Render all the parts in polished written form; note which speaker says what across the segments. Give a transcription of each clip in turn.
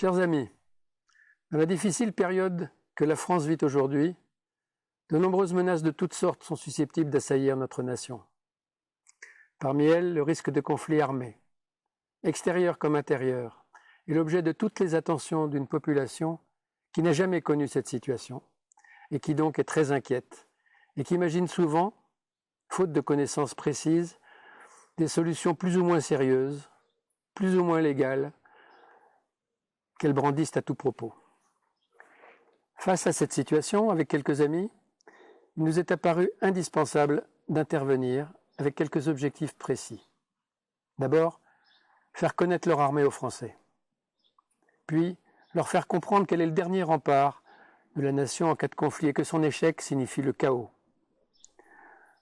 Speaker 1: Chers amis, dans la difficile période que la France vit aujourd'hui, de nombreuses menaces de toutes sortes sont susceptibles d'assaillir notre nation. Parmi elles, le risque de conflits armés, extérieurs comme intérieurs, est l'objet de toutes les attentions d'une population qui n'a jamais connu cette situation et qui donc est très inquiète et qui imagine souvent, faute de connaissances précises, des solutions plus ou moins sérieuses, plus ou moins légales, qu'elles brandissent à tout propos. Face à cette situation, avec quelques amis, il nous est apparu indispensable d'intervenir avec quelques objectifs précis. D'abord, faire connaître leur armée aux Français. Puis, leur faire comprendre quel est le dernier rempart de la nation en cas de conflit et que son échec signifie le chaos.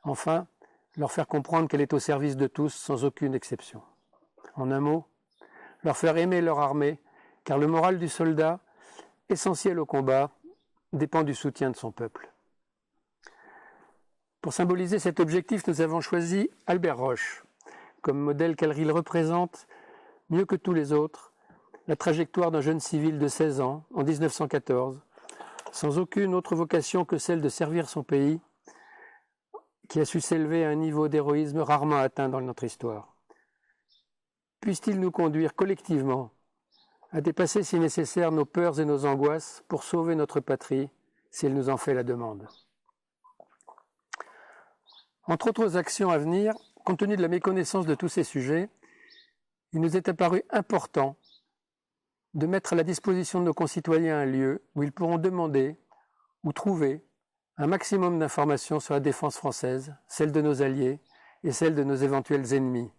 Speaker 1: Enfin, leur faire comprendre qu'elle est au service de tous sans aucune exception. En un mot, leur faire aimer leur armée, car le moral du soldat, essentiel au combat, dépend du soutien de son peuple. Pour symboliser cet objectif, nous avons choisi Albert Roche comme modèle car il représente, mieux que tous les autres, la trajectoire d'un jeune civil de 16 ans, en 1914, sans aucune autre vocation que celle de servir son pays, qui a su s'élever à un niveau d'héroïsme rarement atteint dans notre histoire. Puisse-t-il nous conduire collectivement à dépasser si nécessaire nos peurs et nos angoisses pour sauver notre patrie, si elle nous en fait la demande. Entre autres actions à venir, compte tenu de la méconnaissance de tous ces sujets, il nous est apparu important de mettre à la disposition de nos concitoyens un lieu où ils pourront demander ou trouver un maximum d'informations sur la défense française, celle de nos alliés et celle de nos éventuels ennemis,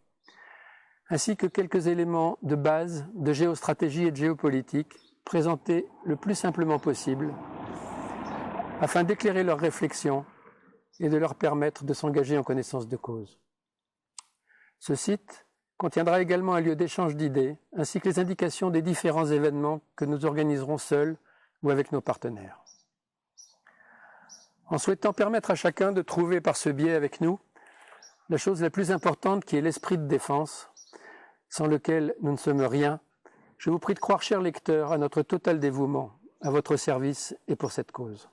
Speaker 1: ainsi que quelques éléments de base de géostratégie et de géopolitique présentés le plus simplement possible afin d'éclairer leurs réflexions et de leur permettre de s'engager en connaissance de cause. Ce site contiendra également un lieu d'échange d'idées ainsi que les indications des différents événements que nous organiserons seuls ou avec nos partenaires. En souhaitant permettre à chacun de trouver par ce biais avec nous la chose la plus importante qui est l'esprit de défense, sans lequel nous ne sommes rien, je vous prie de croire, chers lecteurs, à notre total dévouement, à votre service et pour cette cause.